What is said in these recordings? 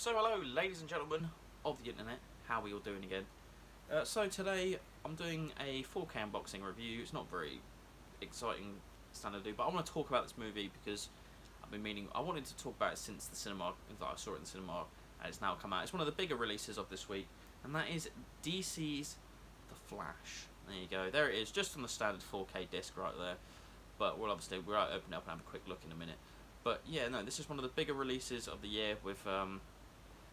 So hello ladies and gentlemen of the internet, how are we all doing again? So today I'm doing a 4K unboxing review. It's not very exciting standard to do, but I want to talk about this movie because I've been meaning, I wanted to talk about it since the cinema, that I saw it in the cinema, and it's now come out. It's one of the bigger releases of this week, and that is DC's The Flash. There you go, there it is, just on the standard 4K disc right there, but we'll open it up and have a quick look in a minute. But yeah, no, this is one of the bigger releases of the year with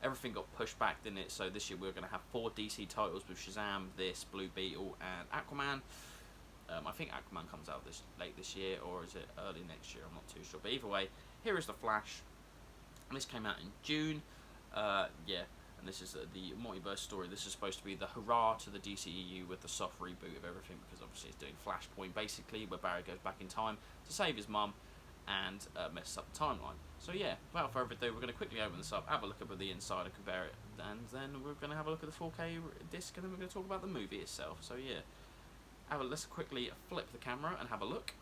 everything got pushed back, didn't it? So this year we're going to have 4 DC titles with Shazam, this, Blue Beetle, and Aquaman. I think Aquaman comes out late this year, or is it early next year? I'm not too sure. But either way, here is The Flash. And this came out in June. Yeah, and this is the multiverse story. This is supposed to be the hurrah to the DCEU with the soft reboot of everything, because obviously it's doing Flashpoint basically, where Barry goes back in time to save his mum and messes up the timeline. So yeah, without further ado, we're going to quickly open this up, have a look at the inside and compare it, and then we're going to have a look at the 4K disc, and then we're going to talk about the movie itself. So yeah, let's quickly flip the camera and have a look.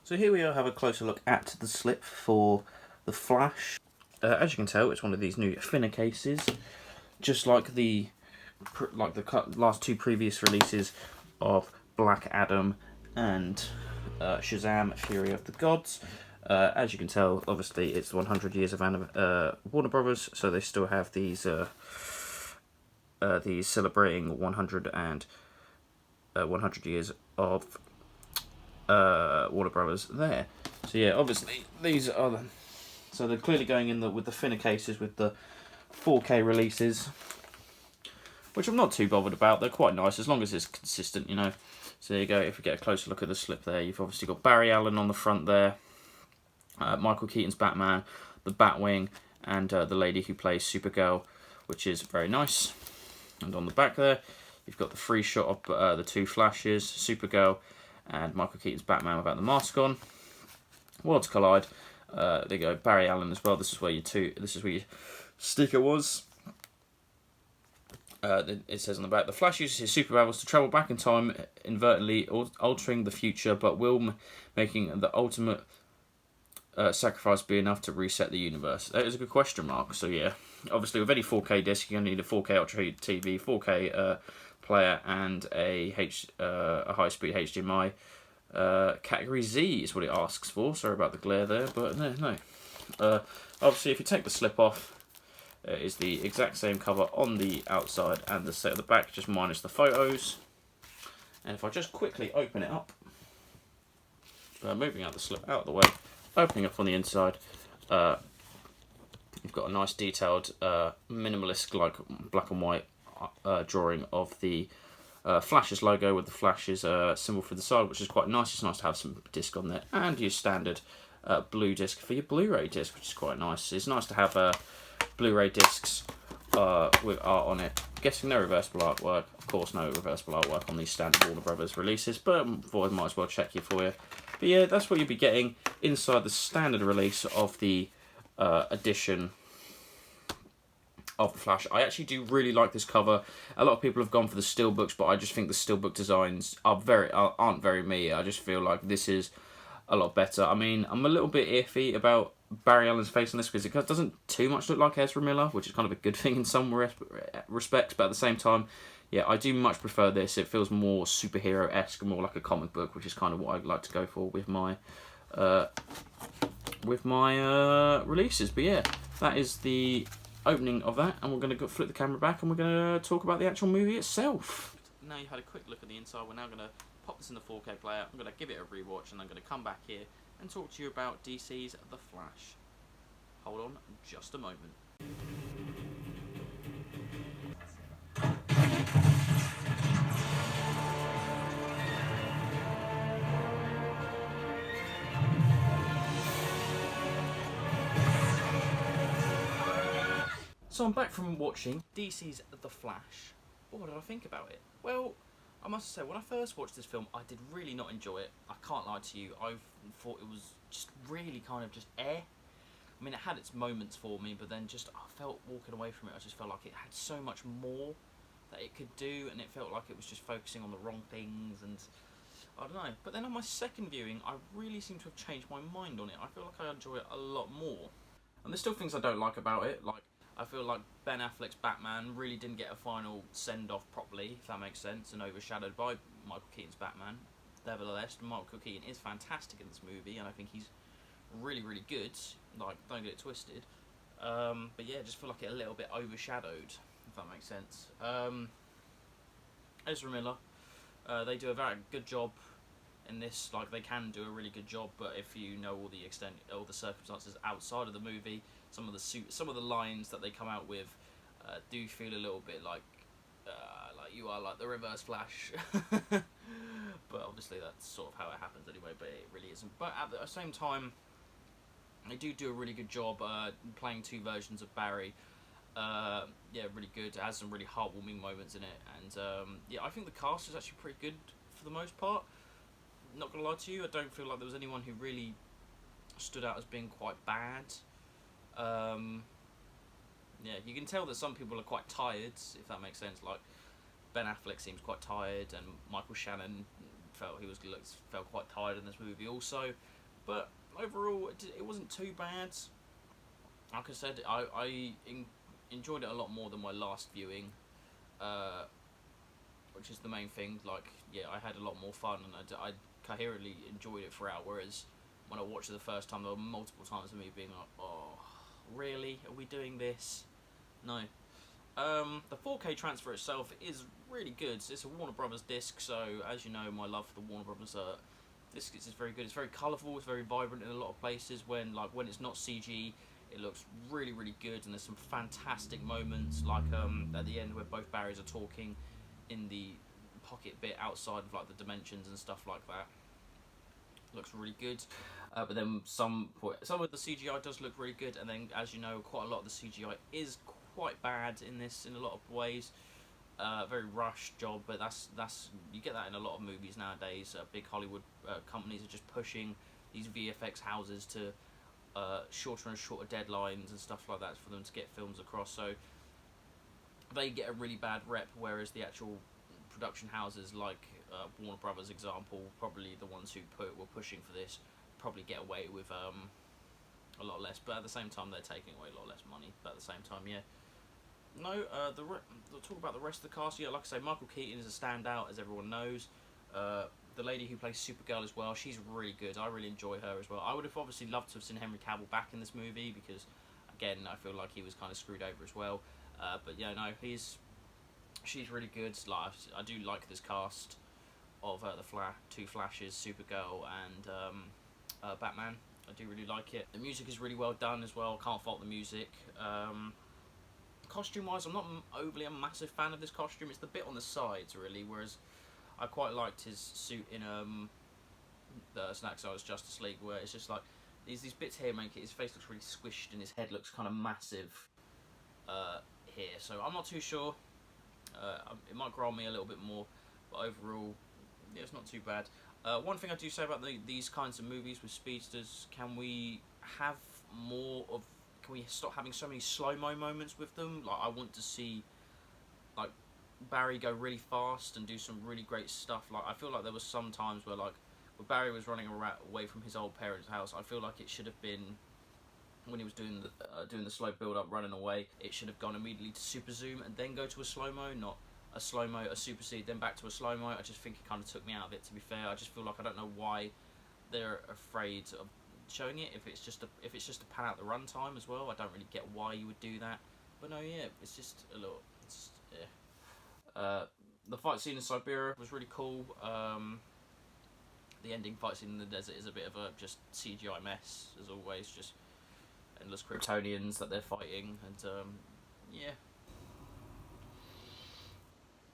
So here we are, have a closer look at the slip for The Flash. As you can tell, it's one of these new thinner cases, just like the last 2 previous releases of Black Adam and Shazam, Fury of the Gods. As you can tell, obviously it's 100 years of Warner Brothers, so they still have these celebrating 100 years of Warner Brothers there. So yeah, obviously these are so they're clearly going in with the thinner cases with the 4K releases, which I'm not too bothered about. They're quite nice as long as it's consistent, you know. So there you go. If we get a closer look at the slip there, you've obviously got Barry Allen on the front there. Michael Keaton's Batman, the Batwing, and the lady who plays Supergirl, which is very nice. And on the back there, you've got the free shot of the 2 Flashes, Supergirl, and Michael Keaton's Batman without the mask on. Worlds collide. There you go, Barry Allen as well. This is where your sticker was. It says on the back, the Flash uses his superpowers to travel back in time, inadvertently altering the future, but will making the ultimate sacrifice be enough to reset the universe? That is a good question mark. So yeah, obviously with any 4K disc, you're going to need a 4K Ultra TV, 4K player, and a high-speed HDMI. Category Z is what it asks for. Sorry about the glare there, but no. Obviously, if you take the slip off, it is the exact same cover on the outside and the set of the back, just minus the photos. And if I just quickly open it up, moving out the slip out of the way, opening up on the inside, you've got a nice detailed minimalist like black and white drawing of the Flash's logo with the Flash's symbol for the side, which is quite nice. It's nice to have some disc on there, and your standard blue disc for your Blu-ray disc, which is quite nice. It's nice to have Blu-ray discs with art on it. I'm guessing no reversible artwork. Of course, no reversible artwork on these standard Warner Brothers releases, but I might as well check you for you. But yeah, that's what you'll be getting inside the standard release of the edition of The Flash. I actually do really like this cover. A lot of people have gone for the steelbooks, but I just think the steelbook designs aren't very me. I just feel like this is a lot better. I mean, I'm a little bit iffy about Barry Allen's face on this because it doesn't too much look like Ezra Miller, which is kind of a good thing in some respects, but at the same time, yeah, I do much prefer this. It feels more superhero-esque, more like a comic book, which is kind of what I like to go for with my releases. But yeah, that is the opening of that, and we're going to flip the camera back and we're going to talk about the actual movie itself. Now you've had a quick look at the inside, we're now going to pop this in the 4K player. I'm going to give it a rewatch, and I'm going to come back here and talk to you about DC's The Flash. Hold on just a moment. So I'm back from watching DC's The Flash. What did I think about it? Well, I must say, when I first watched this film, I did really not enjoy it. I can't lie to you. I thought it was just really kind of just I mean, it had its moments for me, but then just I felt walking away from it, I just felt like it had so much more that it could do, and it felt like it was just focusing on the wrong things, and I don't know. But then on my second viewing, I really seem to have changed my mind on it. I feel like I enjoy it a lot more. And there's still things I don't like about it, like I feel like Ben Affleck's Batman really didn't get a final send-off properly, if that makes sense, and overshadowed by Michael Keaton's Batman. Nevertheless, Michael Keaton is fantastic in this movie, and I think he's really, really good. Like, don't get it twisted. But yeah, I just feel like it a little bit overshadowed, if that makes sense. Ezra Miller, they do a very good job in this. Like, they can do a really good job, but if you know all the circumstances outside of the movie, some of the lines that they come out with do feel a little bit like you are like the Reverse Flash. But obviously that's sort of how it happens anyway. But it really isn't. But at the same time, they do a really good job playing two versions of Barry. Yeah, really good. It has some really heartwarming moments in it, and yeah, I think the cast is actually pretty good for the most part. Not gonna lie to you, I don't feel like there was anyone who really stood out as being quite bad. Yeah, you can tell that some people are quite tired, if that makes sense. Like Ben Affleck seems quite tired, and Michael Shannon felt quite tired in this movie also. But overall, it wasn't too bad. Like I said, I enjoyed it a lot more than my last viewing, which is the main thing. Like, yeah, I had a lot more fun, and I coherently enjoyed it throughout, whereas when I watched it the first time, there were multiple times of me being like, oh, really? Are we doing this? No. The 4K transfer itself is really good. It's a Warner Brothers disc, so as you know, my love for the Warner Brothers disc is very good. It's very colourful, it's very vibrant in a lot of places. When it's not CG, it looks really, really good, and there's some fantastic moments, like at the end where both Barrys are talking in the pocket bit outside of like the dimensions and stuff like that. Looks really good, but then some of the CGI does look really good, and then, as you know, quite a lot of the CGI is quite bad in this in a lot of ways. Very rushed job, but that's you get that in a lot of movies nowadays. Big Hollywood companies are just pushing these VFX houses to shorter and shorter deadlines and stuff like that for them to get films across. So they get a really bad rep, whereas the actual production houses, like Warner Brothers example, probably the ones who were pushing for this, probably get away with a lot less. But at the same time, they're taking away a lot less money. But at the same time, yeah. No, we'll talk about the rest of the cast. Yeah, like I say, Michael Keaton is a standout, as everyone knows. The lady who plays Supergirl as well, she's really good. I really enjoy her as well. I would have obviously loved to have seen Henry Cavill back in this movie, because, again, I feel like he was kind of screwed over as well. But yeah, no, she's really good. Like, I do like this cast of two Flashes, Supergirl, and Batman. I do really like it. The music is really well done as well. Can't fault the music. Costume-wise, I'm not overly a massive fan of this costume. It's the bit on the sides, really, whereas I quite liked his suit in the Zack Snyder's Justice League, where it's just like these bits here make his face looks really squished and his head looks kind of massive here. So I'm not too sure. It might grow on me a little bit more, but overall, yeah, it's not too bad. One thing I do say about these kinds of movies with speedsters, can we stop having so many slow-mo moments with them? Like, I want to see like Barry go really fast and do some really great stuff. Like, I feel like there was some times where, like, when Barry was running away from his old parents' house, I feel like it should have been, when he was doing the slow build-up, running away, it should have gone immediately to super zoom and then go to a slow-mo, not a slow-mo, a super seed, then back to a slow-mo. I just think it kind of took me out of it, to be fair. I just feel like I don't know why they're afraid of showing it, if it's just to pan out the runtime as well. I don't really get why you would do that, but no, yeah, it's just a little, yeah. The fight scene in Siberia was really cool. The ending fight scene in the desert is a bit of a just CGI mess, as always, just endless Kryptonians that they're fighting, and yeah,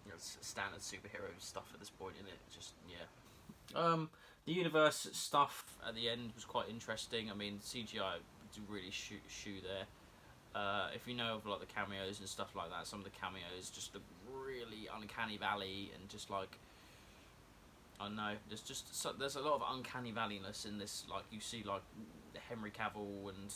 it's standard superhero stuff at this point, in it. Just, yeah. The universe stuff at the end was quite interesting. I mean, CGI did really shoe there. If you know of like the cameos and stuff like that, some of the cameos just look really uncanny valley, and just like, I don't know, there's a lot of uncanny valleyness in this. Like, you see like Henry Cavill and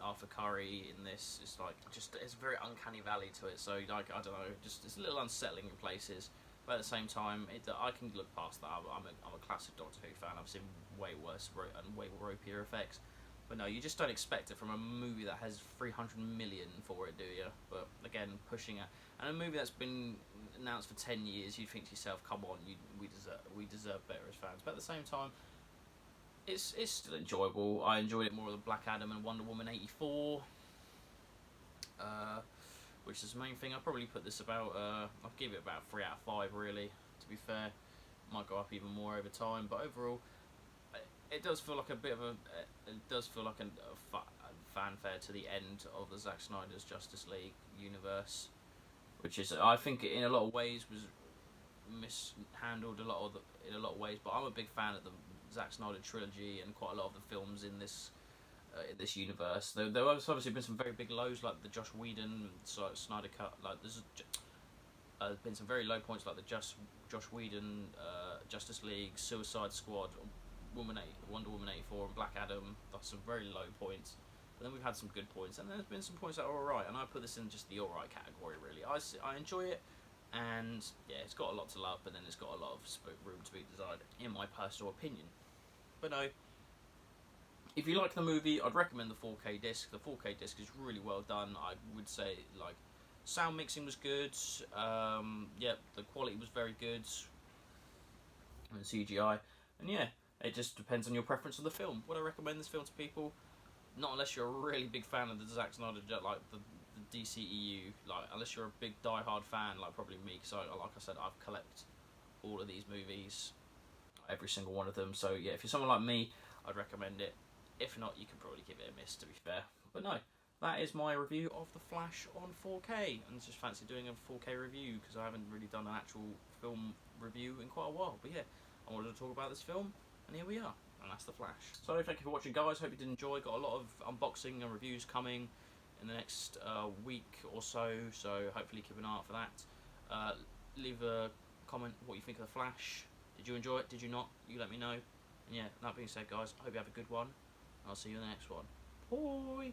Arthur Curry in this. It's like, it's a very uncanny valley to it. So like, I don't know, it's a little unsettling in places. But at the same time, I can look past that. I'm a classic Doctor Who fan. I've seen way worse and way ropier effects. But no, you just don't expect it from a movie that has 300 million for it, do you? But again, pushing it, and a movie that's been announced for 10 years, you think to yourself, come on, we deserve better as fans. But at the same time, it's still enjoyable. I enjoyed it more than Black Adam and Wonder Woman 84, which is the main thing. I'll probably put this about, I'll give it about 3 out of 5 really, to be fair. Might go up even more over time, but overall, it does feel like a bit of a fanfare to the end of the Zack Snyder's Justice League universe, which is, I think, in a lot of ways was mishandled in a lot of ways. But I'm a big fan of the Zack Snyder trilogy and quite a lot of the films in this universe. There have obviously been some very big lows, like the Joss Whedon Snyder cut. Like there's been some very low points, like the Joss Whedon Justice League, Suicide Squad, Wonder Woman 84 and Black Adam. That's some very low points, but then we've had some good points, and there's been some points that are alright, and I put this in just the alright category really. I enjoy it, and yeah, it's got a lot to love, but then it's got a lot of room to be desired, in my personal opinion. But no, if you like the movie, I'd recommend the 4K disc. The 4K disc is really well done. I would say, like, sound mixing was good, the quality was very good, and CGI, and yeah, it just depends on your preference of the film. Would I recommend this film to people? Not unless you're a really big fan of the Zack Snyder, like the DCEU, like unless you're a big die-hard fan, like probably me, because like I said, I've collected all of these movies, every single one of them. So yeah, if you're someone like me, I'd recommend it. If not, you can probably give it a miss, to be fair. But no, that is my review of The Flash on 4K, and just fancy doing a 4K review because I haven't really done an actual film review in quite a while. But yeah, I wanted to talk about this film, and here we are, and that's The Flash. So thank you for watching, guys. Hope you did enjoy. Got a lot of unboxing and reviews coming in the next week or so, so hopefully keep an eye out for that. Leave a comment what you think of The Flash. Did you enjoy it? Did you not? You let me know. And yeah, that being said, guys, I hope you have a good one. I'll see you in the next one. Bye!